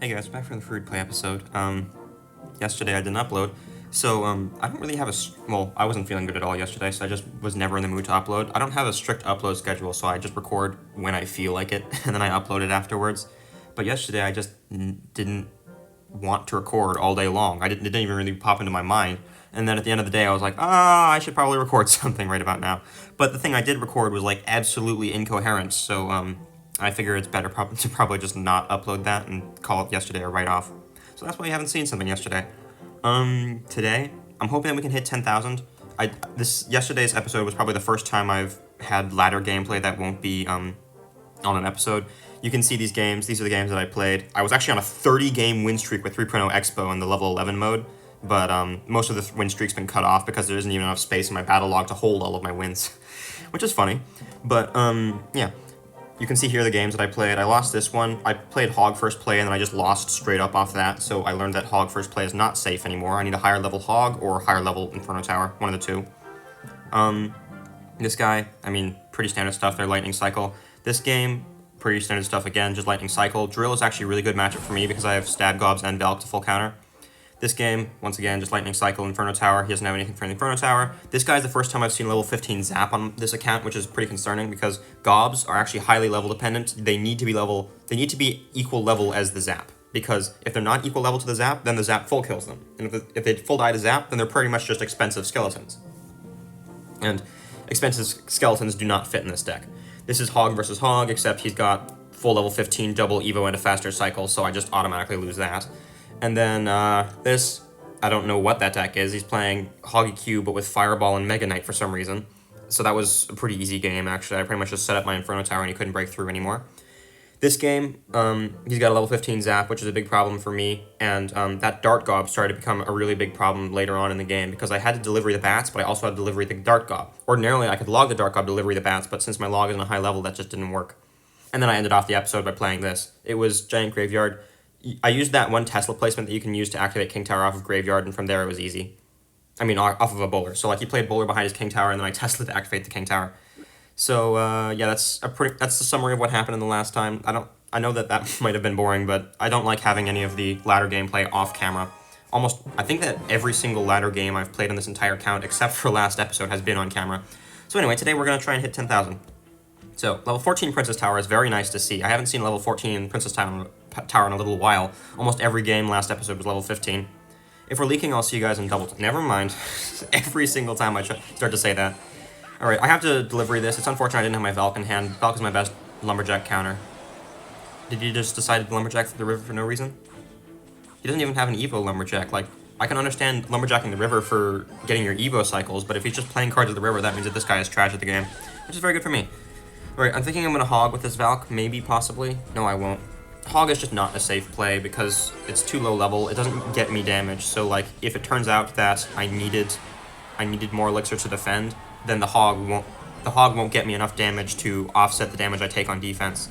Hey guys, back from the food play episode. Yesterday I didn't upload, so I don't really have well, I wasn't feeling good at all yesterday, so I just was never in the mood to upload. I don't have a strict upload schedule, so I just record when I feel like it, and then I upload it afterwards. But yesterday I just didn't want to record all day long. It didn't even really pop into my mind. And then at the end of the day, I was like, I should probably record something right about now. But the thing I did record was like absolutely incoherent, so I figure it's better to probably just not upload that and call it yesterday or write off. So that's why you haven't seen something yesterday. Today, I'm hoping that we can hit 10,000. Yesterday's episode was probably the first time I've had ladder gameplay that won't be on an episode. You can see these games. These are the games that I played. I was actually on a 30-game win streak with 3.0 Expo in the level 11 mode, but most of the win streak's been cut off because there isn't even enough space in my battle log to hold all of my wins, which is funny. But yeah. You can see here the games that I played. I lost this one. I played Hog first play, and then I just lost straight up off that, so I learned that Hog first play is not safe anymore. I need a higher level Hog or higher level Inferno Tower, one of the two. This guy, I mean, pretty standard stuff there, Lightning Cycle. This game, pretty standard stuff again, just Lightning Cycle. Drill is actually a really good matchup for me because I have Stab Gobs and Valk to full counter. This game, once again, just Lightning Cycle, Inferno Tower. He doesn't have anything for the Inferno Tower. This guy's the first time I've seen level 15 Zap on this account, which is pretty concerning because Gobs are actually highly level dependent. They need to be equal level as the Zap, because if they're not equal level to the Zap, then the Zap full kills them. And if they full die to Zap, then they're pretty much just expensive skeletons. And expensive skeletons do not fit in this deck. This is Hog versus Hog, except he's got full level 15 double Evo and a faster cycle, so I just automatically lose that. And then this, I don't know what that deck is. He's playing Hoggy Q, but with Fireball and Mega Knight for some reason. So that was a pretty easy game, actually. I pretty much just set up my Inferno Tower and he couldn't break through anymore. This game, he's got a level 15 Zap, which is a big problem for me. And that Dart Gob started to become a really big problem later on in the game because I had to deliver the bats, but I also had to deliver the Dart Gob. Ordinarily, I could log the Dart Gob, deliver the bats, but since my log is on a high level, that just didn't work. And then I ended off the episode by playing this. It was Giant Graveyard. I used that one Tesla placement that you can use to activate King Tower off of Graveyard, and from there it was easy. I mean, off of a bowler. So, like, he played bowler behind his King Tower, and then I Tesla to activate the King Tower. So, yeah, that's the summary of what happened in the last time. I know that might have been boring, but I don't like having any of the ladder gameplay off camera. I think that every single ladder game I've played on this entire account, except for last episode, has been on camera. So anyway, today we're going to try and hit 10,000. So, level 14 Princess Tower is very nice to see. I haven't seen level 14 Princess Tower in a little while. Almost every game last episode was level 15. If we're leaking, I'll see you guys in double. Never mind. Every single time I start to say that. Alright, I have to delivery this. It's unfortunate I didn't have my Valk in hand. Valk is my best Lumberjack counter. Did you just decide to Lumberjack the river for no reason? He doesn't even have an Evo Lumberjack. Like, I can understand Lumberjacking the river for getting your Evo cycles, but if he's just playing cards at the river, that means that this guy is trash at the game. Which is very good for me. Alright, I'm thinking I'm going to Hog with this Valk. Maybe, possibly. No, I won't. Hog is just not a safe play because it's too low level. It doesn't get me damage. So, like, if it turns out that I needed more elixir to defend, then the Hog won't get me enough damage to offset the damage I take on defense.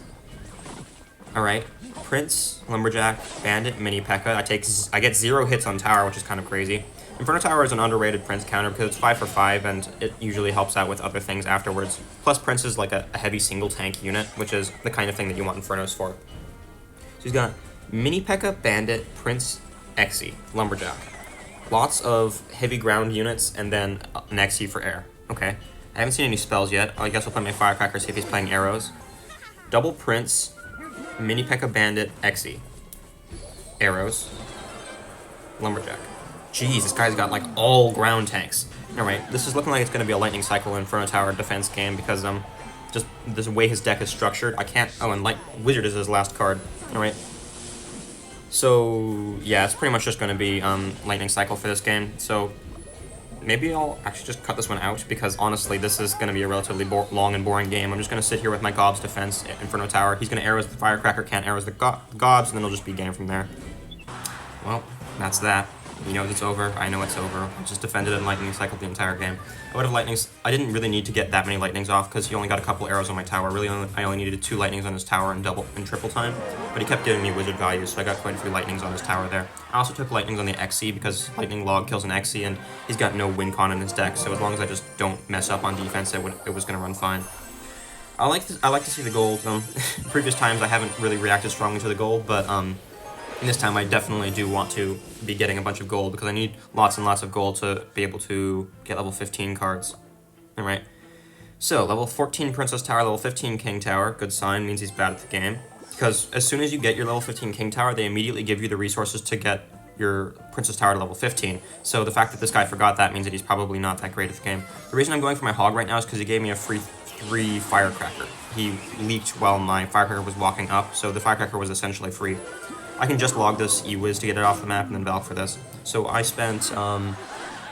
Alright, Prince, Lumberjack, Bandit, Mini P.E.K.K.A. I get 0 hits on Tower, which is kind of crazy. Inferno Tower is an underrated Prince counter because it's 5 for 5, and it usually helps out with other things afterwards. Plus, Prince is like a heavy single tank unit, which is the kind of thing that you want Infernos for. So he's got Mini P.E.K.K.A, Bandit, Prince, Exy, Lumberjack. Lots of heavy ground units, and then an Exy for air. Okay. I haven't seen any spells yet. I guess I'll play my Firecracker, see if he's playing arrows. Double Prince, Mini P.E.K.K.A, Bandit, Exy. Arrows. Lumberjack. Jeez, this guy's got, like, all ground tanks. Alright, this is looking like it's going to be a Lightning Cycle Inferno Tower defense game because, just the way his deck is structured. I can't... Oh, and Wizard is his last card. Alright. So, yeah, it's pretty much just going to be Lightning Cycle for this game. So, maybe I'll actually just cut this one out because, honestly, this is going to be a relatively long and boring game. I'm just going to sit here with my Gobs defense, Inferno Tower. He's going to arrows the Firecracker, can't arrows the Gobs, and then it'll just be game from there. Well, that's that. He knows it's over. I know it's over. I just defended and Lightning Cycled the entire game. I didn't really need to get that many Lightnings off because he only got a couple arrows on my tower. I only needed 2 Lightnings on his tower and triple time. But he kept giving me Wizard value, so I got quite a few Lightnings on his tower there. I also took Lightnings on the Exy because Lightning Log kills an Exy and he's got no win con in his deck. So as long as I just don't mess up on defense, it was going to run fine. I like to see the gold. Previous times I haven't really reacted strongly to the gold, but And this time I definitely do want to be getting a bunch of gold because I need lots and lots of gold to be able to get level 15 cards. Alright. So, level 14 Princess Tower, level 15 King Tower. Good sign, means he's bad at the game. Because as soon as you get your level 15 King Tower, they immediately give you the resources to get your Princess Tower to level 15. So the fact that this guy forgot that means that he's probably not that great at the game. The reason I'm going for my Hog right now is because he gave me a free 3 Firecracker. He leaked while my Firecracker was walking up, so the Firecracker was essentially free. I can just log this E-Wiz to get it off the map and then Valk for this. So I spent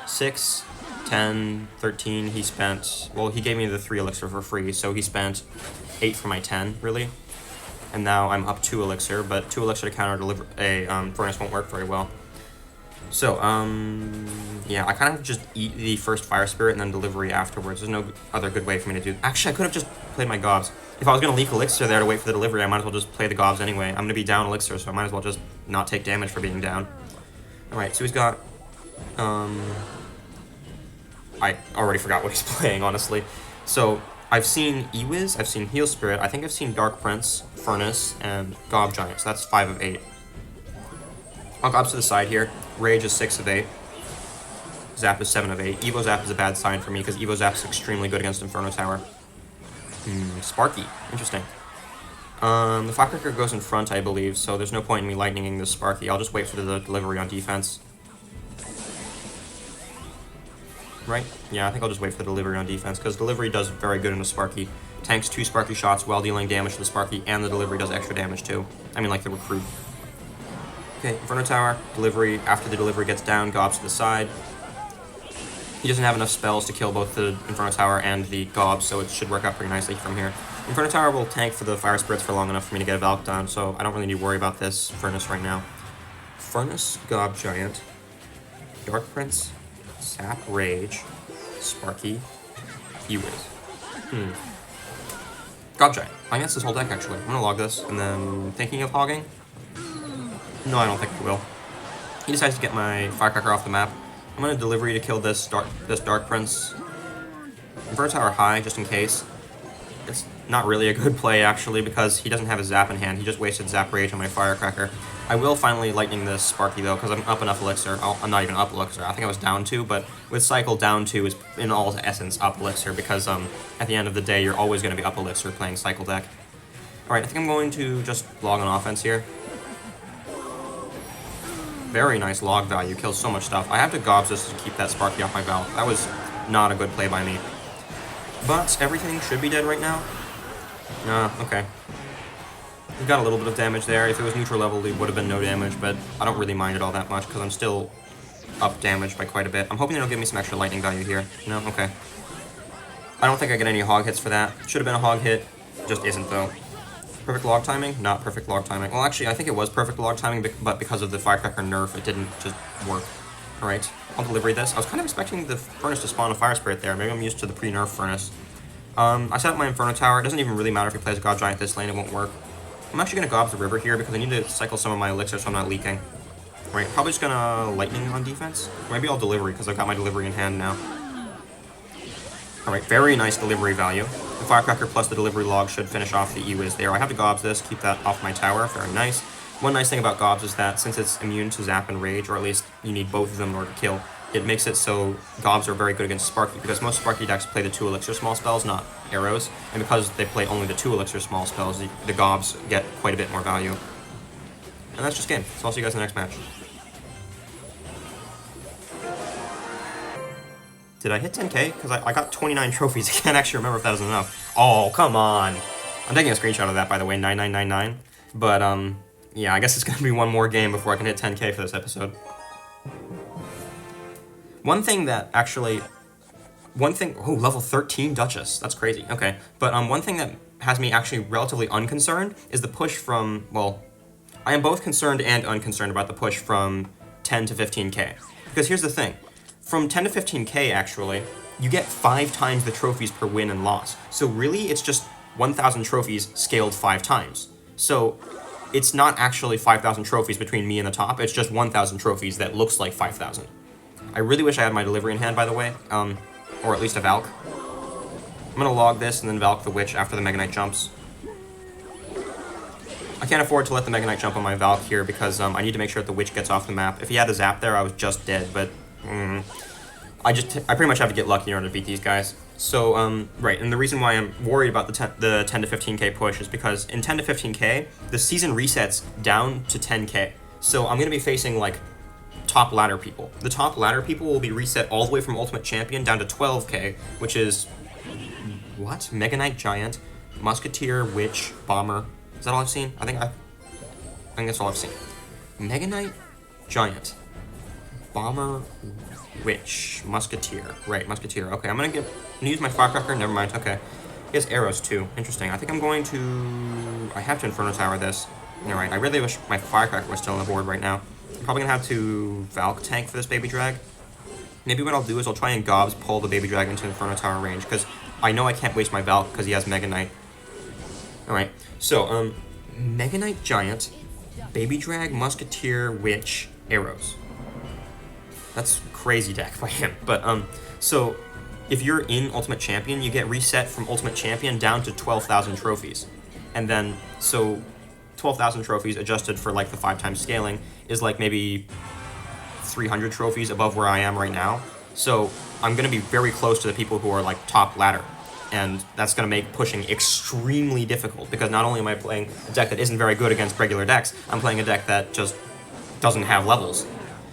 6, 10, 13, he spent, well, he gave me the 3 elixir for free, so he spent 8 for my 10, really. And now I'm up 2 elixir, but 2 elixir to counter deliver a furnace won't work very well. So, yeah, I kind of just eat the first Fire Spirit and then delivery afterwards. There's no other good way for me to do. Actually, I could have just played my Gobs. If I was going to leak elixir there to wait for the delivery, I might as well just play the Gobs anyway. I'm going to be down elixir, so I might as well just not take damage for being down. Alright, so he's got, I already forgot what he's playing, honestly. So, I've seen E-Wiz, I've seen Heal Spirit, I think I've seen Dark Prince, Furnace, and Gob Giant, so that's 5 of 8. I'll Gobs to the side here. Rage is 6 of 8. Zap is 7 of 8. Evo Zap is a bad sign for me, because Evo Zap is extremely good against Inferno Tower. Sparky. Interesting. The Firecracker goes in front, I believe, so there's no point in me lightninging this Sparky. I'll just wait for the delivery on defense. Right? Yeah, I think I'll just wait for the delivery on defense, because delivery does very good in a Sparky. Tanks 2 Sparky shots while dealing damage to the Sparky, and the delivery does extra damage too. I mean, like the recruit. Okay, Inferno Tower, delivery. After the delivery gets down, Gobs to the side. He doesn't have enough spells to kill both the Inferno Tower and the Gobs, so it should work out pretty nicely from here. Inferno Tower will tank for the Fire Spirits for long enough for me to get a Valk down, so I don't really need to worry about this Furnace right now. Furnace, Gob Giant, Dark Prince, Sap Rage, Sparky, E-Wiz. Gob Giant. I guess this whole deck, actually. I'm gonna log this, and then thinking of hogging? No, I don't think I will. He decides to get my Firecracker off the map. I'm gonna delivery to kill this Dark Prince. Inferno Tower high, just in case. It's not really a good play, actually, because he doesn't have a Zap in hand. He just wasted Zap Rage on my Firecracker. I will finally lightning this Sparky, though, because I'm up enough elixir. I'm not even up elixir. I think I was down 2, but with Cycle down 2 is, in all essence, up elixir, because at the end of the day, you're always going to be up elixir playing Cycle deck. Alright, I think I'm going to just log on offense here. Very nice log value, kills so much stuff. I have to Gobs this to keep that Sparky off my Valk. That was not a good play by me. But everything should be dead right now. Okay. We got a little bit of damage there. If it was neutral level, it would have been no damage, but I don't really mind it all that much because I'm still up damage by quite a bit. I'm hoping it'll give me some extra lightning value here. No? Okay. I don't think I get any hog hits for that. Should have been a hog hit, just isn't though. Perfect log timing? Not perfect log timing. Well, actually, I think it was perfect log timing, but because of the Firecracker nerf, it didn't just work. Alright, I'll delivery this. I was kind of expecting the Furnace to spawn a Fire Spirit there. Maybe I'm used to the pre-nerf Furnace. I set up my Inferno Tower. It doesn't even really matter if he plays a God Giant this lane, it won't work. I'm actually going to Gobs the river here because I need to cycle some of my elixir so I'm not leaking. Right, probably just going to lightning on defense. Maybe I'll delivery because I've got my delivery in hand now. Alright, very nice delivery value. The Firecracker plus the delivery log should finish off the E-Wiz there. I have to Gobs this, keep that off my tower. Very nice. One nice thing about Gobs is that since it's immune to Zap and Rage, or at least you need both of them in order to kill, it makes it so Gobs are very good against Sparky, because most Sparky decks play the 2 elixir small spells, not arrows, and because they play only the 2 elixir small spells, the Gobs get quite a bit more value. And that's just game, so I'll see you guys in the next match. Did I hit 10k? Because I got 29 trophies. I can't actually remember if that was enough. Oh, come on! I'm taking a screenshot of that, by the way, 9999. But, yeah, I guess it's going to be one more game before I can hit 10k for this episode. One thing that actually... Oh, level 13 Duchess. That's crazy. Okay. But one thing that has me actually relatively unconcerned is the push from... Well, I am both concerned and unconcerned about the push from 10 to 15k. Because here's the thing. From 10 to 15k, actually, you get 5 times the trophies per win and loss. So really, it's just 1,000 trophies scaled 5 times. So it's not actually 5,000 trophies between me and the top. It's just 1,000 trophies that looks like 5,000. I really wish I had my delivery in hand, by the way, or at least a Valk. I'm going to log this and then Valk the Witch after the Mega Knight jumps. I can't afford to let the Mega Knight jump on my Valk here because I need to make sure that the Witch gets off the map. If he had a Zap there, I was just dead, but I pretty much have to get lucky in order to beat these guys. So, right, and the reason why I'm worried about the 10 to 15k push is because in 10 to 15k, the season resets down to 10k. So I'm going to be facing, like, top ladder people. The top ladder people will be reset all the way from Ultimate Champion down to 12k, which is... what? Mega Knight Giant, Musketeer, Witch, Bomber. Is that all I've seen? I think that's all I've seen. Mega Knight Giant, Bomber, Witch, Musketeer. Right, Musketeer. Okay, I'm gonna use my Firecracker. Never mind. Okay. He has arrows too. Interesting. I think I'm going to... I have to Inferno Tower this. Alright, I really wish my Firecracker was still on the board right now. I'm probably gonna have to Valk tank for this Baby Drag. Maybe what I'll do is I'll try and Gobs pull the Baby Drag into Inferno Tower range, because I know I can't waste my Valk because he has Mega Knight. Alright, so, Mega Knight Giant, Baby Drag, Musketeer, Witch, Arrows. That's crazy deck by him. But, so, if you're in Ultimate Champion, you get reset from Ultimate Champion down to 12,000 trophies. And then, so, 12,000 trophies adjusted for, like, the 5 times scaling is, like, maybe 300 trophies above where I am right now. So, I'm going to be very close to the people who are, like, top ladder. And that's going to make pushing extremely difficult, because not only am I playing a deck that isn't very good against regular decks, I'm playing a deck that just doesn't have levels.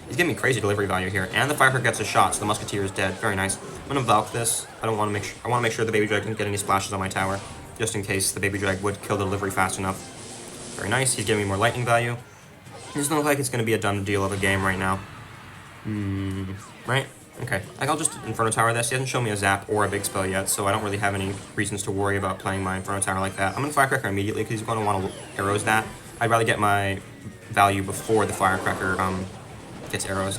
He's giving me crazy delivery value here, and the Firecracker gets a shot, so the Musketeer is dead. Very nice. I'm going to Valk this. I want to make sure the Baby Drag doesn't get any splashes on my tower, just in case the Baby Drag would kill the delivery fast enough. Very nice. He's giving me more lightning value. It doesn't look like it's going to be a done deal of a game right now. Right? Okay. I'll just Inferno Tower this. He hasn't shown me a Zap or a big spell yet, so I don't really have any reasons to worry about playing my Inferno Tower like that. I'm going to Firecracker immediately because he's going to want to arrows that. I'd rather get my value before the Firecracker gets arrows.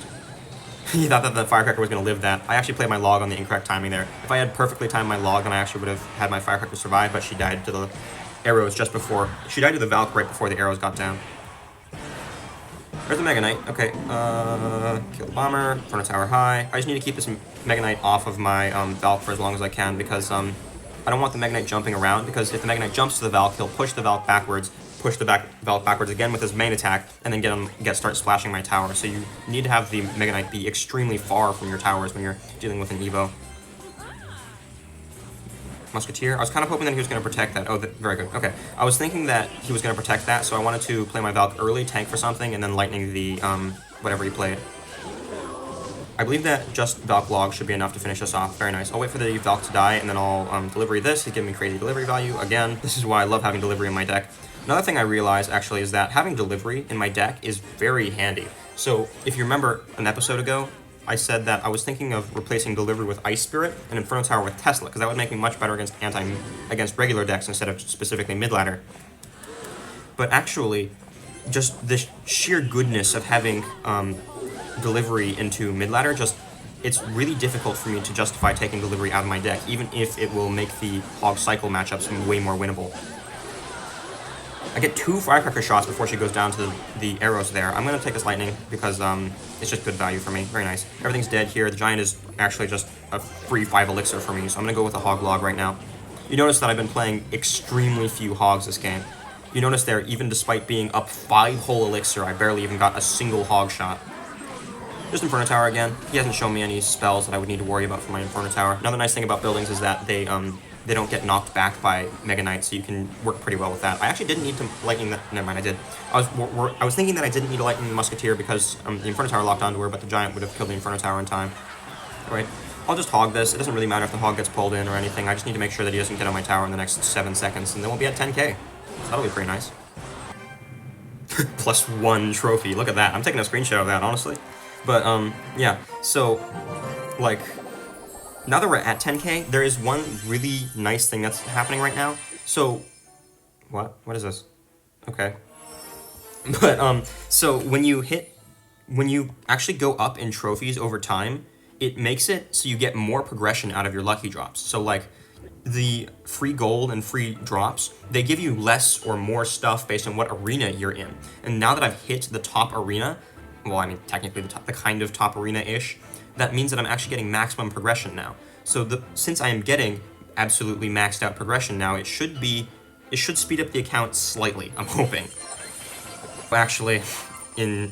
He thought that the Firecracker was going to live that. I actually played my log on the incorrect timing there. If I had perfectly timed my log, then I actually would have had my Firecracker survive, but she died to the arrows just before. She died to the Valk right before the arrows got down. There's the Mega Knight. Okay, kill the Bomber, Inferno Tower high. I just need to keep this Mega Knight off of my Valk for as long as I can, because I don't want the Mega Knight jumping around, because if the Mega Knight jumps to the Valk, he'll push the Valk backwards, push the Valk backwards again with his main attack, and then start splashing my tower. So you need to have the Mega Knight be extremely far from your towers when you're dealing with an Evo. Musketeer. I was kind of hoping that he was going to protect that. Oh, very good. Okay. I was thinking that he was going to protect that, so I wanted to play my Valk early, tank for something, and then lightning the, whatever he played. I believe that just Valk log should be enough to finish us off. Very nice. I'll wait for the Valk to die, and then I'll delivery this. He's giving me crazy delivery value. Again, this is why I love having delivery in my deck. Another thing I realized, actually, is that having delivery in my deck is very handy. So, if you remember an episode ago, I said that I was thinking of replacing delivery with Ice Spirit and Inferno Tower with Tesla, because that would make me much better against regular decks instead of specifically mid-ladder. But actually, just the sheer goodness of having delivery into mid-ladder, it's really difficult for me to justify taking delivery out of my deck, even if it will make the Hog Cycle matchups way more winnable. I get 2 Firecracker shots before she goes down to the arrows there. I'm going to take this lightning because it's just good value for me. Very nice. Everything's dead here. The giant is actually just a free 5 elixir for me, so I'm going to go with a hog log right now. You notice that I've been playing extremely few hogs this game. You notice there, even despite being up 5 whole elixir, I barely even got a single hog shot. Just Inferno Tower again. He hasn't shown me any spells that I would need to worry about for my Inferno Tower. Another nice thing about buildings is that they don't get knocked back by Mega Knight, so you can work pretty well with that. I actually didn't need to lightning that. Never mind, I did. I was thinking that I didn't need to lightning the Musketeer because the Inferno Tower locked onto her, but the Giant would have killed the Inferno Tower in time. Alright, I'll just hog this. It doesn't really matter if the hog gets pulled in or anything. I just need to make sure that he doesn't get on my tower in the next 7 seconds, and then we'll be at 10k. So that'll be pretty nice. +1 trophy. Look at that. I'm taking a screenshot of that, honestly. But, yeah. So, like, now that we're at 10k, there is one really nice thing that's happening right now. So, what? What is this? Okay. But, so when you actually go up in trophies over time, it makes it so you get more progression out of your lucky drops. So, like, the free gold and free drops, they give you less or more stuff based on what arena you're in. And now that I've hit the top arena, well, I mean, technically the kind of top arena-ish, that means that I'm actually getting maximum progression now. So since I am getting absolutely maxed out progression now, it should be it should speed up the account slightly, I'm hoping. Actually, in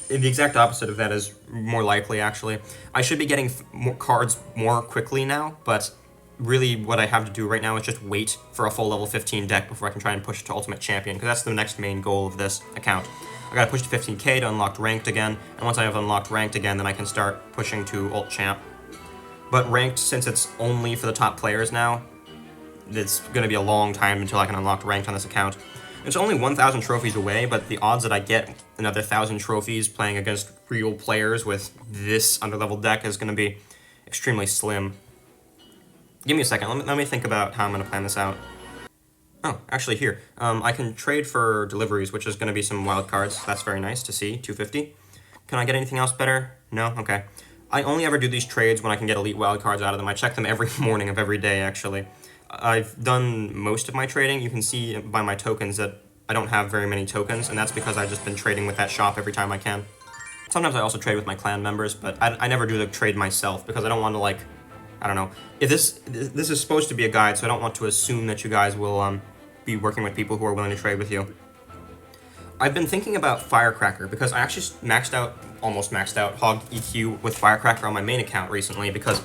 the exact opposite of that is more likely, actually. I should be getting more cards more quickly now, but really what I have to do right now is just wait for a full level 15 deck before I can try and push it to Ultimate Champion, because that's the next main goal of this account. I gotta push to 15k to unlock Ranked again, and once I have unlocked Ranked again, then I can start pushing to Ult Champ. But Ranked, since it's only for the top players now, it's gonna be a long time until I can unlock Ranked on this account. It's only 1,000 trophies away, but the odds that I get another 1,000 trophies playing against real players with this underleveled deck is going to be extremely slim. Give me a second. Let me think about how I'm going to plan this out. Oh, actually here. I can trade for deliveries, which is going to be some wild cards. That's very nice to see. 250. Can I get anything else better? No? Okay. I only ever do these trades when I can get elite wild cards out of them. I check them every morning of every day, actually. I've done most of my trading. You can see by my tokens that I don't have very many tokens, and that's because I've just been trading with that shop every time I can. Sometimes I also trade with my clan members, but I never do the trade myself because I don't want to, like, I don't know. If this is supposed to be a guide, so I don't want to assume that you guys will be working with people who are willing to trade with you. I've been thinking about Firecracker because I actually almost maxed out Hog EQ with Firecracker on my main account recently, because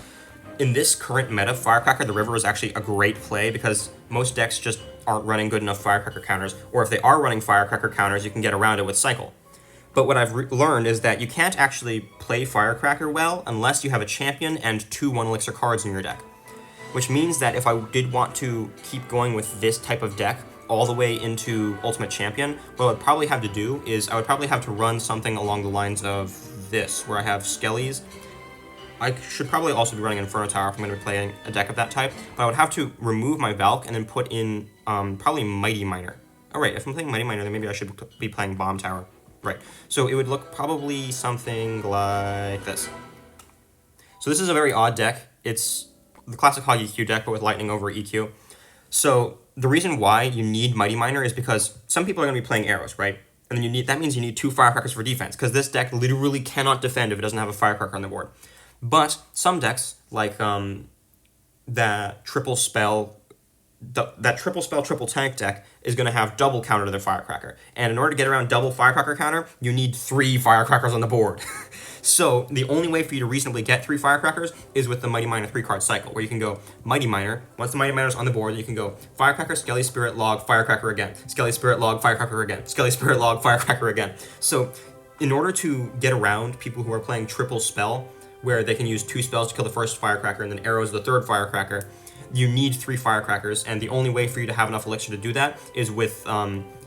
in this current meta, Firecracker the River is actually a great play because most decks just aren't running good enough Firecracker counters, or if they are running Firecracker counters, you can get around it with Cycle. But what I've learned is that you can't actually play Firecracker well unless you have a champion and 2 1-elixir cards in your deck. Which means that if I did want to keep going with this type of deck all the way into Ultimate Champion, what I'd probably have to do is I would probably have to run something along the lines of this, where I have Skellies. I should probably also be running Inferno Tower if I'm going to be playing a deck of that type, but I would have to remove my Valk and then put in probably Mighty Miner. Alright, if I'm playing Mighty Miner, then maybe I should be playing Bomb Tower. Right, so it would look probably something like this. So this is a very odd deck. It's the classic Hog EQ deck, but with Lightning over EQ. So the reason why you need Mighty Miner is because some people are going to be playing Arrows, right? And then that means you need 2 Firecrackers for defense, because this deck literally cannot defend if it doesn't have a Firecracker on the board. But some decks, like that triple spell, triple tank deck, is going to have double counter to their Firecracker. And in order to get around double Firecracker counter, you need 3 Firecrackers on the board. So the only way for you to reasonably get 3 Firecrackers is with the Mighty Miner 3-card cycle, where you can go Mighty Miner. Once the Mighty Miner's on the board, you can go Firecracker, Skelly Spirit Log, Firecracker again. Skelly Spirit Log, Firecracker again. Skelly Spirit Log, Firecracker again. So in order to get around people who are playing triple spell, where they can use 2 spells to kill the first Firecracker and then arrows the 3rd Firecracker, you need 3 Firecrackers, and the only way for you to have enough elixir to do that is with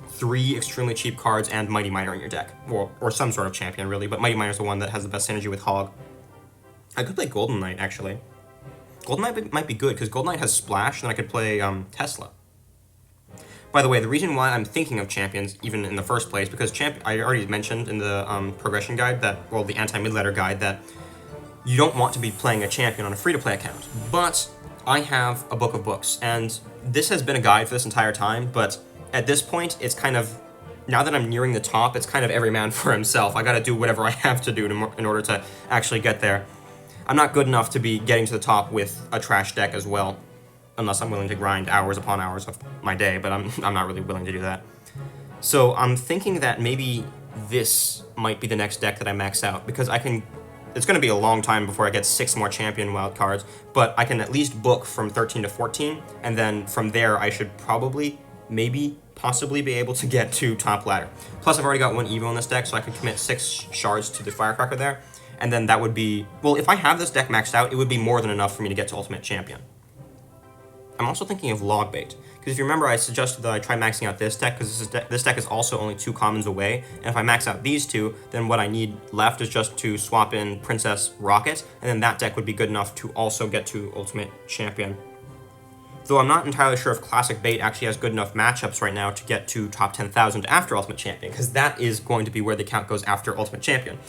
3 extremely cheap cards and Mighty Miner in your deck, or some sort of champion, really, but Mighty Miner is the one that has the best synergy with Hog. I could play Golden Knight, actually. Golden Knight might be good, because Golden Knight has Splash, and I could play Tesla. By the way, the reason why I'm thinking of champions, even in the first place, because I already mentioned in the progression guide, the anti-mid-ladder guide, that you don't want to be playing a champion on a free-to-play account. But I have a book of books, and this has been a guide for this entire time, but at this point, it's kind of, now that I'm nearing the top, it's kind of every man for himself. I gotta do whatever I have to do in order to actually get there. I'm not good enough to be getting to the top with a trash deck as well, unless I'm willing to grind hours upon hours of my day, but I'm not really willing to do that. So I'm thinking that maybe this might be the next deck that I max out, because it's going to be a long time before I get 6 more champion wild cards, but I can at least book from 13 to 14, and then from there I should probably, possibly be able to get to top ladder. Plus I've already got 1 Evo in this deck, so I could commit 6 shards to the Firecracker there, and then that would be, well, if I have this deck maxed out, it would be more than enough for me to get to Ultimate Champion. I'm also thinking of Log Bait, because if you remember, I suggested that I try maxing out this deck, because this deck is also only 2 commons away, and if I max out these 2, then what I need left is just to swap in Princess Rocket, and then that deck would be good enough to also get to Ultimate Champion. Though I'm not entirely sure if Classic Bait actually has good enough matchups right now to get to top 10,000 after Ultimate Champion, because that is going to be where the account goes after Ultimate Champion.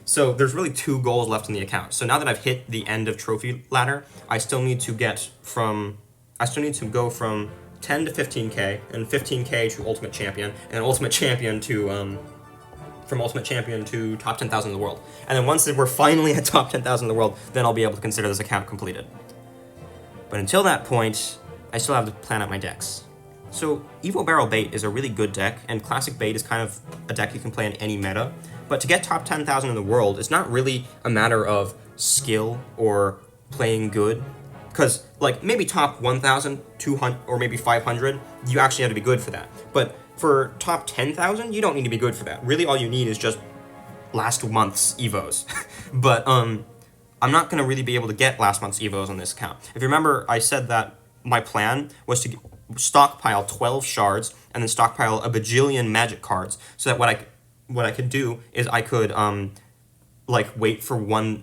So there's really 2 goals left in the account. So now that I've hit the end of Trophy Ladder, I still need to go from 10 to 15k, and 15k to Ultimate Champion, and Ultimate Champion to, from Ultimate Champion to top 10,000 in the world. And then once we're finally at top 10,000 in the world, then I'll be able to consider this account completed. But until that point, I still have to plan out my decks. So Evo Barrel Bait is a really good deck, and Classic Bait is kind of a deck you can play in any meta. But to get top 10,000 in the world, it's not really a matter of skill or playing good. Because, like, maybe top 1,000, 200, or maybe 500, you actually have to be good for that. But for top 10,000, you don't need to be good for that. Really, all you need is just last month's Evos. But, I'm not going to really be able to get last month's Evos on this account. If you remember, I said that my plan was to stockpile 12 shards and then stockpile a bajillion magic cards, so that what I could do is I could like wait for one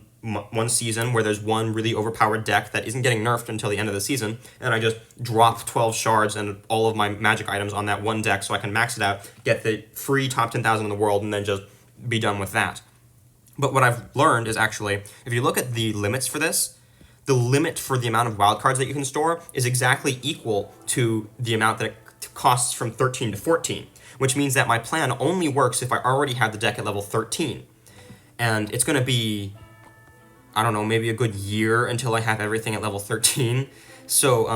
season where there's one really overpowered deck that isn't getting nerfed until the end of the season, and I just drop 12 shards and all of my magic items on that one deck so I can max it out, get the free top 10,000 in the world, and then just be done with that. But what I've learned is actually, if you look at the limits for this, the limit for the amount of wildcards that you can store is exactly equal to the amount that it costs from 13 to 14, which means that my plan only works if I already have the deck at level 13. And it's going to be, I don't know, maybe a good year until I have everything at level 13. So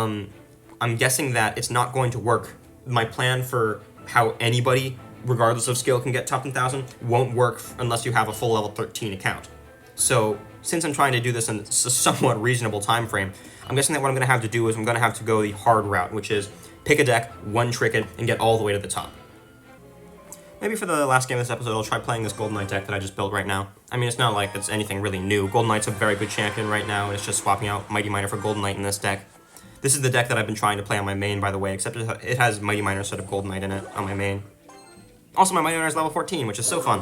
I'm guessing that it's not going to work. My plan for how anybody, regardless of skill, can get top 10,000 won't work unless you have a full level 13 account. So since I'm trying to do this in a somewhat reasonable time frame, I'm guessing that what I'm going to have to do is I'm going to have to go the hard route, which is pick a deck, one-trick it, and get all the way to the top. Maybe for the last game of this episode, I'll try playing this Golden Knight deck that I just built right now. I mean, it's not like it's anything really new. Golden Knight's a very good champion right now, and it's just swapping out Mighty Miner for Golden Knight in this deck. This is the deck that I've been trying to play on my main, by the way, except it has Mighty Miner instead of Golden Knight in it on my main. Also, my Mighty Miner is level 14, which is so fun.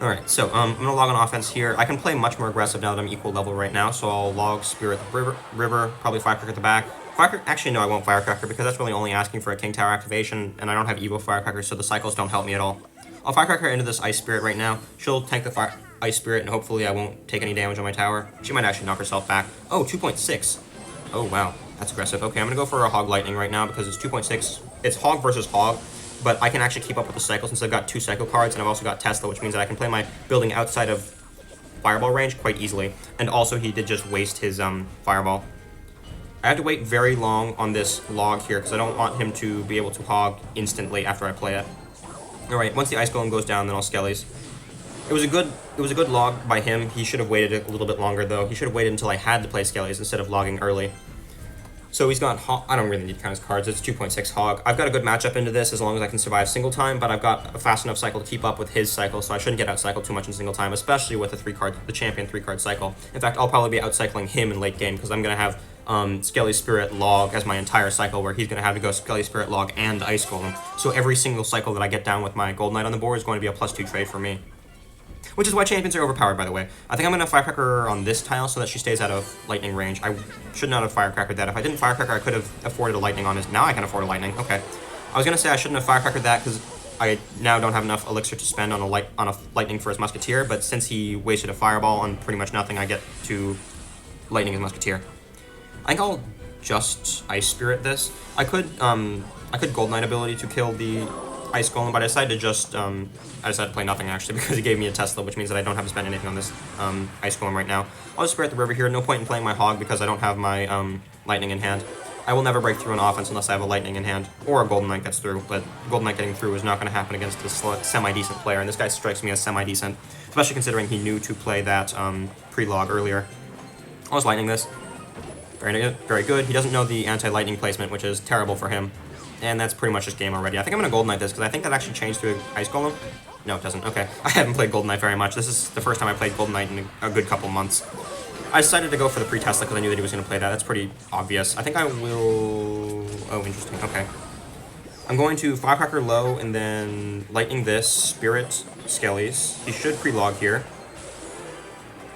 Alright, so I'm going to log on offense here. I can play much more aggressive now that I'm equal level right now, so I'll log Spirit River, probably Firecracker at the back. Actually, no, I won't Firecracker, because that's really only asking for a King Tower activation, and I don't have Evo Firecracker, so the cycles don't help me at all. I'll Firecracker into this Ice Spirit right now. She'll tank the Ice Spirit, and hopefully I won't take any damage on my tower. She might actually knock herself back. Oh, 2.6. Oh, wow. That's aggressive. Okay, I'm going to go for a Hog Lightning right now, because it's 2.6. It's Hog versus Hog. But I can actually keep up with the cycle since I've got 2 cycle cards, and I've also got Tesla, which means that I can play my building outside of Fireball range quite easily. And also, he did just waste his Fireball. I have to wait very long on this log here, because I don't want him to be able to Hog instantly after I play it. Alright, once the Ice Golem goes down, then I'll Skellies. It was a good log by him. He should have waited a little bit longer, though. He should have waited until I had to play Skellies instead of logging early. So he's got Hog. I don't really need to count his cards. It's 2.6 Hog. I've got a good matchup into this as long as I can survive single time, but I've got a fast enough cycle to keep up with his cycle, so I shouldn't get outcycled too much in single time, especially with the champion 3-card cycle. In fact, I'll probably be outcycling him in late game, because I'm going to have Skelly Spirit log as my entire cycle, where he's going to have to go Skelly Spirit log and Ice Golem. So every single cycle that I get down with my Gold Knight on the board is going to be a +2 trade for me. Which is why champions are overpowered, by the way. I think I'm going to Firecracker her on this tile so that she stays out of lightning range. I should not have Firecrackered that. If I didn't Firecracker, I could have afforded a lightning on this. Now I can afford a lightning. Okay. I was going to say I shouldn't have Firecrackered that because I now don't have enough elixir to spend on a lightning for his Musketeer, but since he wasted a Fireball on pretty much nothing, I get to lightning his Musketeer. I think I'll just Ice Spirit this. I could Gold Knight ability to kill the Ice Golem, but I decided to play nothing actually because he gave me a Tesla, which means that I don't have to spend anything on this Ice Golem right now. I'll just Spirit the River here. No point in playing my Hog because I don't have my Lightning in hand. I will never break through an offense unless I have a Lightning in hand, or a Golden Knight gets through, but Golden Knight getting through is not going to happen against a semi-decent player, and this guy strikes me as semi-decent, especially considering he knew to play that pre-log earlier. I'll just Lightning this. Very good, very good. He doesn't know the anti-lightning placement, which is terrible for him. And that's pretty much his game already. I think I'm going to Golden Knight this, because I think that actually changed to Ice Golem. No, it doesn't. Okay. I haven't played Golden Knight very much. This is the first time I played Golden Knight in a good couple months. I decided to go for the pre-Tesla because I knew that he was going to play that. That's pretty obvious. I think I will... Oh, interesting. Okay. I'm going to Firecracker low, and then Lightning this, Spirit, Skellies. He should pre-log here.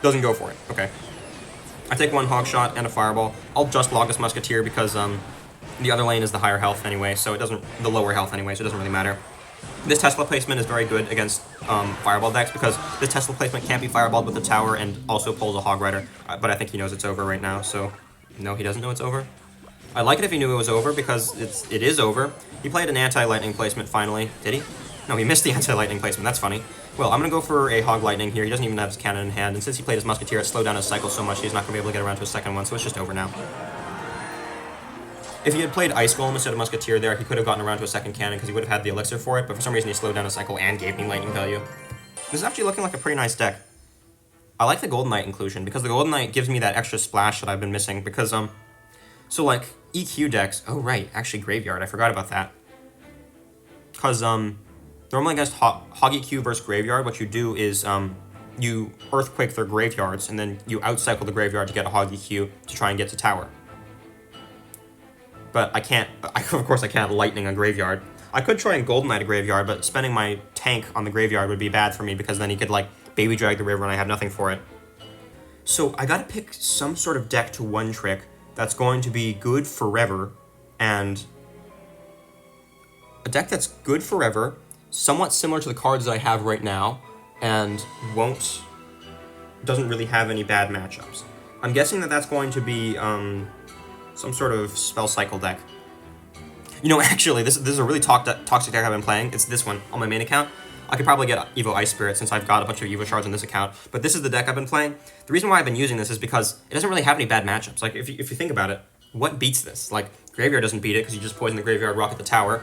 Doesn't go for it. Okay. I take one Hog Shot and a Fireball. I'll just log this Musketeer because the other lane is the higher health anyway, so it doesn't... The lower health anyway, so it doesn't really matter. This Tesla placement is very good against Fireball decks because this Tesla placement can't be Fireballed with the tower and also pulls a Hog Rider. But I think he knows it's over right now, so... No, he doesn't know it's over? I'd like it if he knew it was over because it is over. He played an anti-lightning placement finally. Did he? No, he missed the anti-lightning placement. That's funny. Well, I'm going to go for a Hog Lightning here. He doesn't even have his cannon in hand, and since he played his Musketeer, it slowed down his cycle so much he's not going to be able to get around to a second one, so it's just over now. If he had played Ice Golem instead of Musketeer there, he could have gotten around to a second cannon because he would have had the elixir for it, but for some reason he slowed down a cycle and gave me lightning value. This is actually looking like a pretty nice deck. I like the Golden Knight inclusion because the Golden Knight gives me that extra splash that I've been missing because, so like EQ decks, oh right, actually Graveyard, I forgot about that. Because, normally against Hog EQ versus Graveyard, what you do is, you Earthquake their graveyards, and then you outcycle the graveyard to get a Hog EQ to try and get to tower. But I can't, of course I can't Lightning a graveyard. I could try and Golden Knight a graveyard, but spending my tank on the graveyard would be bad for me because then he could, like, Baby Drag the river and I have nothing for it. So I gotta pick some sort of deck to one-trick that's going to be good forever, and a deck that's good forever, somewhat similar to the cards that I have right now, and doesn't really have any bad matchups. I'm guessing that that's going to be some sort of spell cycle deck. You know, actually, this is a really toxic deck I've been playing. It's this one on my main account. I could probably get Evo Ice Spirit since I've got a bunch of Evo shards on this account, but this is the deck I've been playing. The reason why I've been using this is because it doesn't really have any bad matchups. Like, if you think about it, what beats this? Like, Graveyard doesn't beat it because you just poison the Graveyard, rocket the tower.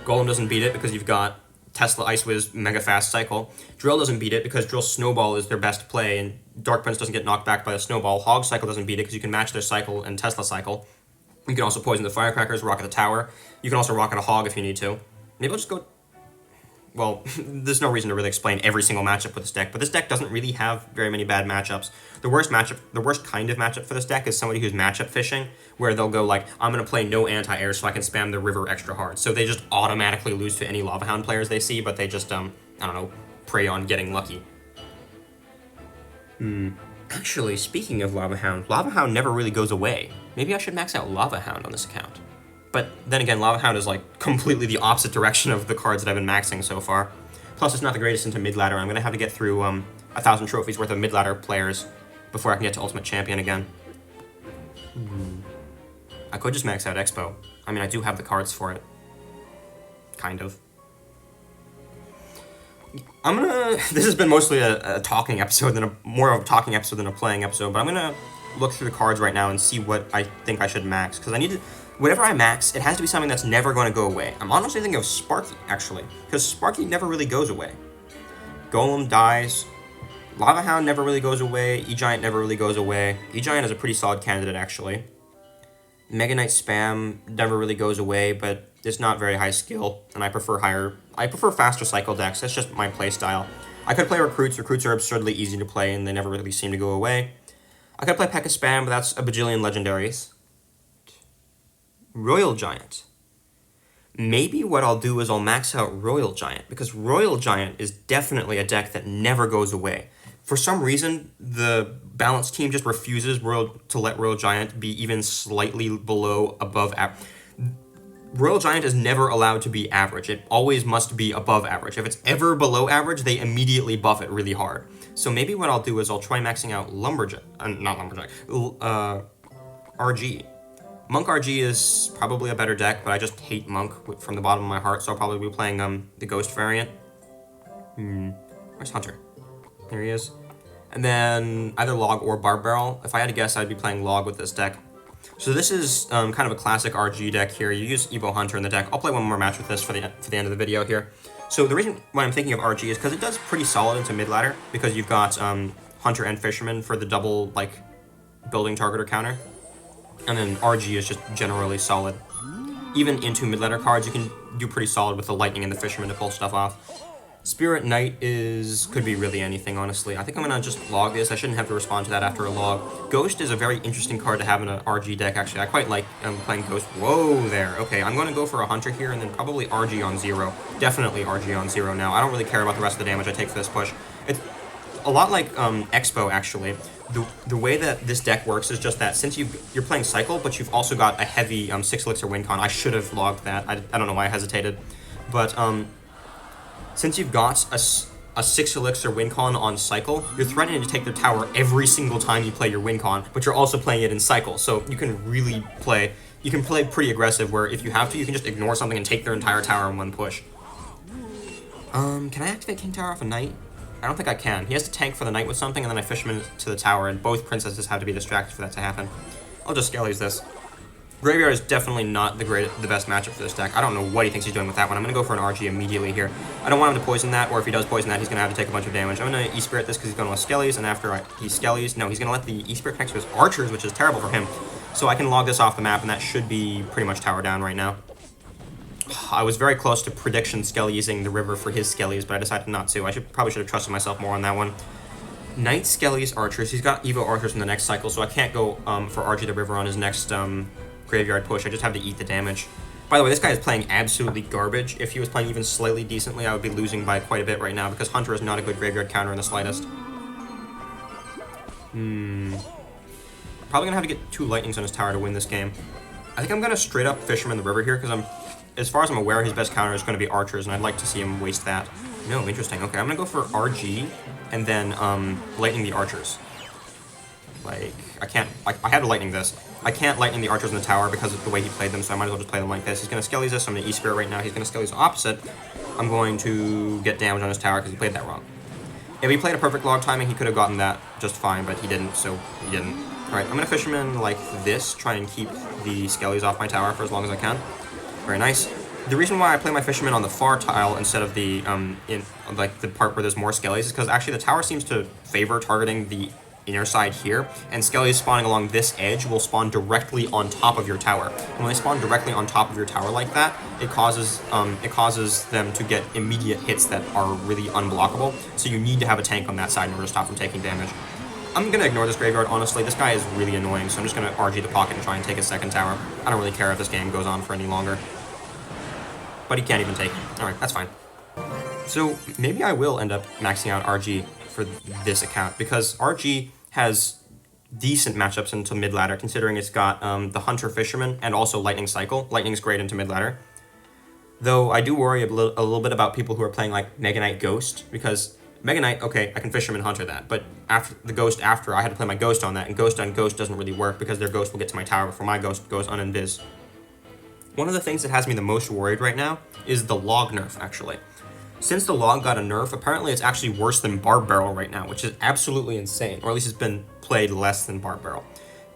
Golem doesn't beat it because you've got Tesla Ice Wiz mega fast cycle. Drill doesn't beat it because Drill Snowball is their best play, and Dark Prince doesn't get knocked back by the Snowball. Hog Cycle doesn't beat it because you can match their cycle and Tesla cycle. You can also poison the Firecrackers, rocket the tower. You can also rocket a Hog if you need to. Maybe I'll just go... Well, there's no reason to really explain every single matchup with this deck, but this deck doesn't really have very many bad matchups. The worst kind of matchup for this deck is somebody who's matchup fishing, where they'll go like, I'm going to play no anti-air so I can spam the river extra hard. So they just automatically lose to any Lava Hound players they see, but they just, I don't know, prey on getting lucky. Actually, speaking of Lava Hound never really goes away. Maybe I should max out Lava Hound on this account. But then again, Lava Hound is like completely the opposite direction of the cards that I've been maxing so far. Plus, it's not the greatest into mid-ladder. I'm going to have to get through 1,000 trophies worth of mid-ladder players before I can get to Ultimate Champion again. I could just max out Expo. I mean, I do have the cards for it. Kind of. This has been mostly a talking episode, more of a talking episode than a playing episode, but I'm gonna look through the cards right now and see what I think I should max, because I need to... Whatever I max, it has to be something that's never going to go away. I'm honestly thinking of Sparky, actually, because Sparky never really goes away. Golem dies. Lava Hound never really goes away. E-Giant never really goes away. E-Giant is a pretty solid candidate, actually. Mega Knight Spam never really goes away, but it's not very high skill, and I prefer faster cycle decks. That's just my play style. I could play Recruits. Recruits are absurdly easy to play, and they never really seem to go away. I could play P.E.K.K.A. Spam, but that's a bajillion legendaries. Royal Giant. Maybe what I'll do is I'll max out Royal Giant, because Royal Giant is definitely a deck that never goes away. For some reason, the balanced team just refuses to let Royal Giant be even slightly above average. Royal Giant is never allowed to be average. It always must be above average. If it's ever below average, they immediately buff it really hard. So maybe what I'll do is I'll try maxing out RG. Monk RG is probably a better deck, but I just hate Monk from the bottom of my heart, so I'll probably be playing the Ghost variant. Where's Hunter? There he is. And then either Log or Barb Barrel. If I had to guess, I'd be playing Log with this deck. So this is kind of a classic RG deck here. You use Evo Hunter in the deck. I'll play one more match with this for the end of the video here. So the reason why I'm thinking of RG is because it does pretty solid into mid-ladder, because you've got Hunter and Fisherman for the double, like, building targeter counter. And then RG is just generally solid. Even into mid-ladder cards, you can do pretty solid with the Lightning and the Fisherman to pull stuff off. Spirit Knight could be really anything, honestly. I think I'm gonna just log this. I shouldn't have to respond to that after a log. Ghost is a very interesting card to have in an RG deck, actually. I quite like playing Ghost. Whoa there. Okay, I'm gonna go for a Hunter here and then probably RG on 0. Definitely RG on 0 now. I don't really care about the rest of the damage I take for this push. It's a lot like Expo, actually. The way that this deck works is just that since you're playing Cycle, but you've also got a heavy 6 Elixir win con. I should have logged that. I don't know why I hesitated. But since you've got a 6 Elixir win con on Cycle, you're threatening to take their tower every single time you play your win con, but you're also playing it in Cycle. So you can really play pretty aggressive, where if you have to, you can just ignore something and take their entire tower in one push. Can I activate King Tower off a Knight? I don't think I can. He has to tank for the Knight with something, and then I fish him into the tower, and both princesses have to be distracted for that to happen. I'll just scale use this. Graveyard is definitely not the best matchup for this deck. I don't know what he thinks he's doing with that one. I'm going to go for an RG immediately here. I don't want him to poison that, or if he does poison that, he's going to have to take a bunch of damage. I'm going to E-Spirit this because he's going to let Skellies, and after he Skellies, no, he's going to let the E-Spirit connect to his Archers, which is terrible for him. So I can log this off the map, and that should be pretty much tower down right now. I was very close to prediction Skelliesing the river for his Skellies, but I decided not to. I probably should have trusted myself more on that one. Knight, Skellies, Archers. He's got Evo Archers in the next cycle, so I can't go for RG the river on his next graveyard push. I just have to eat the damage. By the way, this guy is playing absolutely garbage. If he was playing even slightly decently, I would be losing by quite a bit right now because Hunter is not a good graveyard counter in the slightest. Probably gonna have to get 2 lightnings on his tower to win this game. I think I'm gonna straight up Fisherman the river here because as far as I'm aware, his best counter is going to be Archers, and I'd like to see him waste that. No, interesting. Okay, I'm going to go for RG, and then Lightning the Archers. Like, I had to Lightning this. I can't Lightning the Archers in the tower because of the way he played them, so I might as well just play them like this. He's going to Skellies this, so I'm going to E-Spirit right now. He's going to Skellies opposite. I'm going to get damage on his tower because he played that wrong. If he played a perfect log timing, he could have gotten that just fine, but he didn't, so he didn't. Alright, I'm going to Fisherman like this, try and keep the Skellies off my tower for as long as I can. Very nice. The reason why I play my Fisherman on the far tile instead of the like the part where there's more Skellies is because actually the tower seems to favor targeting the inner side here, and Skellies spawning along this edge will spawn directly on top of your tower. And when they spawn directly on top of your tower like that, it causes them to get immediate hits that are really unblockable. So you need to have a tank on that side in order to stop them taking damage. I'm going to ignore this graveyard, honestly. This guy is really annoying, so I'm just going to RG the pocket and try and take his second tower. I don't really care if this game goes on for any longer. But he can't even take it. Alright, that's fine. So maybe I will end up maxing out RG for this account, because RG has decent matchups into mid-ladder, considering it's got the Hunter Fisherman and also Lightning Cycle. Lightning's great into mid-ladder. Though I do worry a little bit about people who are playing like Mega Knight Ghost, because Mega Knight, okay, I can Fisherman Hunter that, but after the Ghost I had to play my Ghost on that, and Ghost on Ghost doesn't really work because their Ghost will get to my tower before my Ghost goes uninvis. One of the things that has me the most worried right now is the log nerf, actually. Since the log got a nerf, apparently it's actually worse than Barb Barrel right now, which is absolutely insane, or at least it's been played less than Barb Barrel.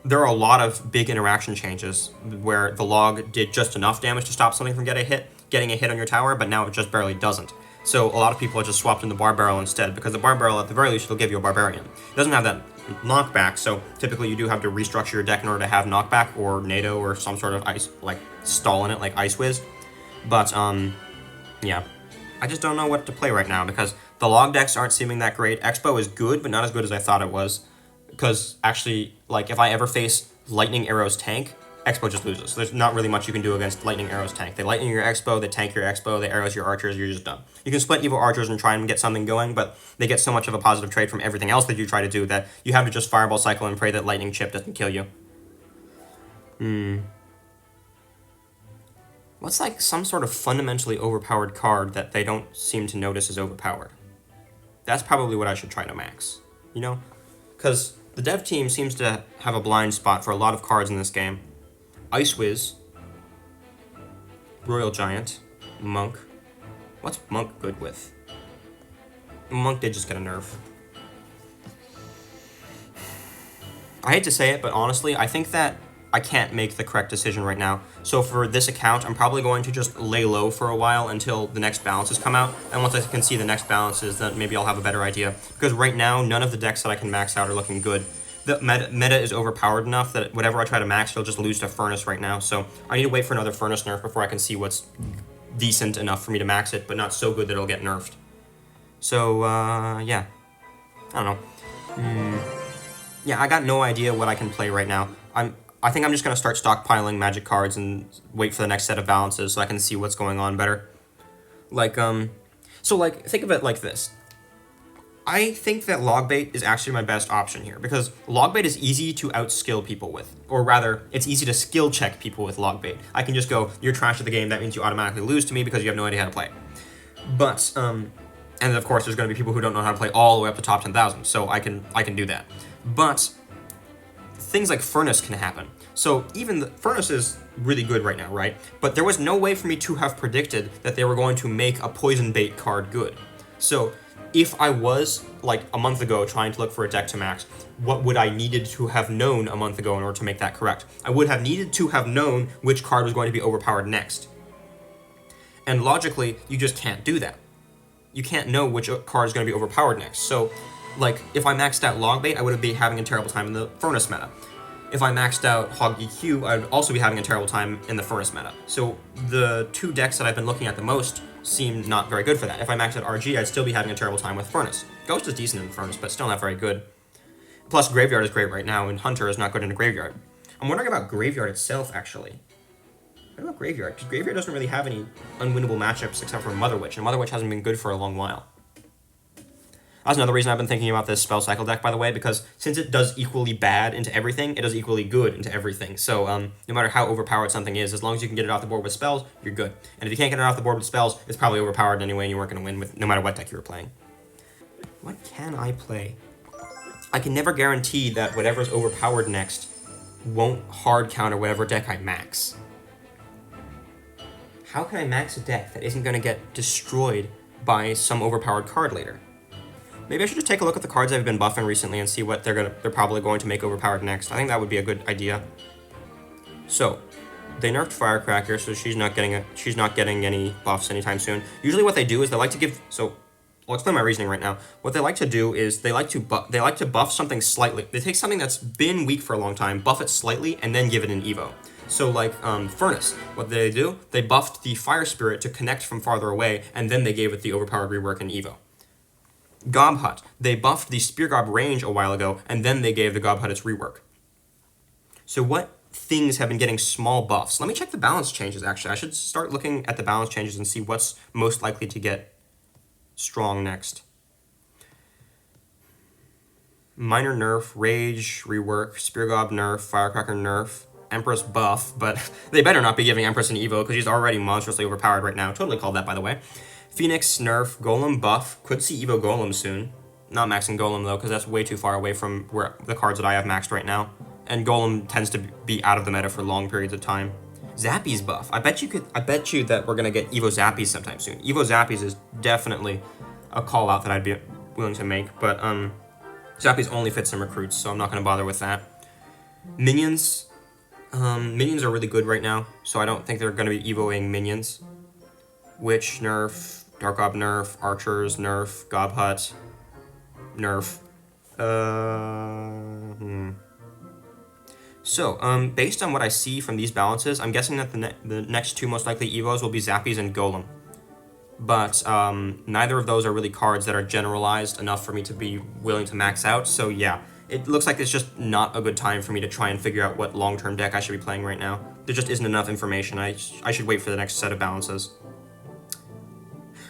There are a lot of big interaction changes where the log did just enough damage to stop something from getting a hit on your tower, but now it just barely doesn't. So a lot of people are just swapped in the Barb Barrel instead, because the Barb Barrel, at the very least, will give you a Barbarian. It doesn't have that knockback, so typically you do have to restructure your deck in order to have knockback, or NATO, or some sort of ice, like, stall in it, like Ice Whiz. But, yeah. I just don't know what to play right now, because the log decks aren't seeming that great. Expo is good, but not as good as I thought it was. Because, actually, like, if I ever face Lightning Arrow's tank, Expo just loses. There's not really much you can do against Lightning Arrow's tank. They lightning your Expo, they tank your Expo, they arrows your Archers, you're just done. You can split Evil Archers and try and get something going, but they get so much of a positive trade from everything else that you try to do that you have to just Fireball Cycle and pray that Lightning Chip doesn't kill you. What's like some sort of fundamentally overpowered card that they don't seem to notice is overpowered? That's probably what I should try to max, you know? Because the dev team seems to have a blind spot for a lot of cards in this game. Ice Whiz, Royal Giant, Monk. What's Monk good with? Monk did just get a nerf. I hate to say it, but honestly, I think that I can't make the correct decision right now. So for this account, I'm probably going to just lay low for a while until the next balances come out. And once I can see the next balances, then maybe I'll have a better idea. Because right now, none of the decks that I can max out are looking good. The meta is overpowered enough that whatever I try to max, it'll just lose to Furnace right now. So I need to wait for another Furnace nerf before I can see what's decent enough for me to max it, but not so good that it'll get nerfed. So, yeah. I don't know. Yeah, I got no idea what I can play right now. I think I'm just going to start stockpiling Magic cards and wait for the next set of balances so I can see what's going on better. Like, think of it like this. I think that Logbait is actually my best option here, because Logbait is easy to outskill people with. Or rather, it's easy to skill check people with Logbait. I can just go, you're trash at the game, that means you automatically lose to me because you have no idea how to play. But, and of course there's going to be people who don't know how to play all the way up to top 10,000, so I can do that. But things like Furnace can happen. So even the Furnace is really good right now, right? But there was no way for me to have predicted that they were going to make a Poison Bait card good. So if I was, like, a month ago trying to look for a deck to max, what would I needed to have known a month ago in order to make that correct? I would have needed to have known which card was going to be overpowered next. And logically, you just can't do that. You can't know which card is going to be overpowered next. So, like, if I maxed out Logbait, I would be having a terrible time in the Furnace meta. If I maxed out Hog EQ, I would also be having a terrible time in the Furnace meta. So the two decks that I've been looking at the most seem not very good for that. If I maxed out RG, I'd still be having a terrible time with Furnace. Ghost is decent in Furnace, but still not very good. Plus, Graveyard is great right now, and Hunter is not good in a Graveyard. I'm wondering about Graveyard itself, actually. What about Graveyard? Because Graveyard doesn't really have any unwinnable matchups except for Mother Witch, and Mother Witch hasn't been good for a long while. That's another reason I've been thinking about this Spell Cycle deck, by the way, because since it does equally bad into everything, it does equally good into everything. So no matter how overpowered something is, as long as you can get it off the board with spells, you're good. And if you can't get it off the board with spells, it's probably overpowered anyway, and you weren't going to win with no matter what deck you were playing. What can I play? I can never guarantee that whatever's overpowered next won't hard counter whatever deck I max. How can I max a deck that isn't going to get destroyed by some overpowered card later? Maybe I should just take a look at the cards I've been buffing recently and see what they're probably going to make overpowered next. I think that would be a good idea. So, they nerfed Firecracker, so she's not getting any buffs anytime soon. Usually, what they do is they like to give. So, I'll explain my reasoning right now. What they like to do is they like to buff something slightly. They take something that's been weak for a long time, buff it slightly, and then give it an evo. So, like Furnace, what they do? They buffed the Fire Spirit to connect from farther away, and then they gave it the overpowered rework and evo. Gob Hut, they buffed the Spear Gob range a while ago, and then they gave the Gob Hut its rework. So what things have been getting small buffs? Let me check the balance changes, actually. I should start looking at the balance changes and see what's most likely to get strong next. Minor nerf, Rage, rework, Spear Gob nerf, Firecracker nerf, Empress buff, but they better not be giving Empress an evo because she's already monstrously overpowered right now. Totally called that, by the way. Phoenix nerf, Golem buff, could see Evo Golem soon. Not maxing Golem though, because that's way too far away from where the cards that I have maxed right now. And Golem tends to be out of the meta for long periods of time. Zappies buff. I bet you that we're gonna get Evo Zappies sometime soon. Evo Zappies is definitely a call out that I'd be willing to make, but Zappies only fits in recruits, so I'm not gonna bother with that. Minions. Minions are really good right now, so I don't think they're gonna be Evoing minions. Witch nerf, Dark Gob nerf, Archers nerf, Gob Hut nerf. So, based on what I see from these balances, I'm guessing that the next two most likely Evos will be Zappies and Golem. But neither of those are really cards that are generalized enough for me to be willing to max out, so yeah. It looks like it's just not a good time for me to try and figure out what long-term deck I should be playing right now. There just isn't enough information. I should wait for the next set of balances.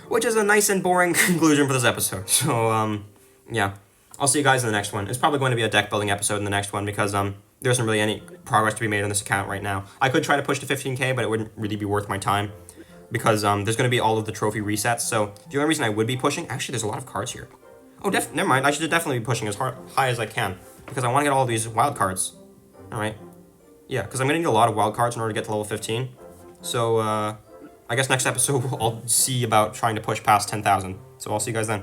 Which is a nice and boring conclusion for this episode. So, yeah. I'll see you guys in the next one. It's probably going to be a deck building episode in the next one because, there isn't really any progress to be made on this account right now. I could try to push to 15k, but it wouldn't really be worth my time because, there's going to be all of the trophy resets. So, the only reason I would be pushing... Actually, there's a lot of cards here. Oh, never mind. I should definitely be pushing as high as I can because I want to get all of these wild cards. Alright. Yeah, because I'm going to need a lot of wild cards in order to get to level 15. So, I guess next episode I'll see about trying to push past 10,000. So I'll see you guys then.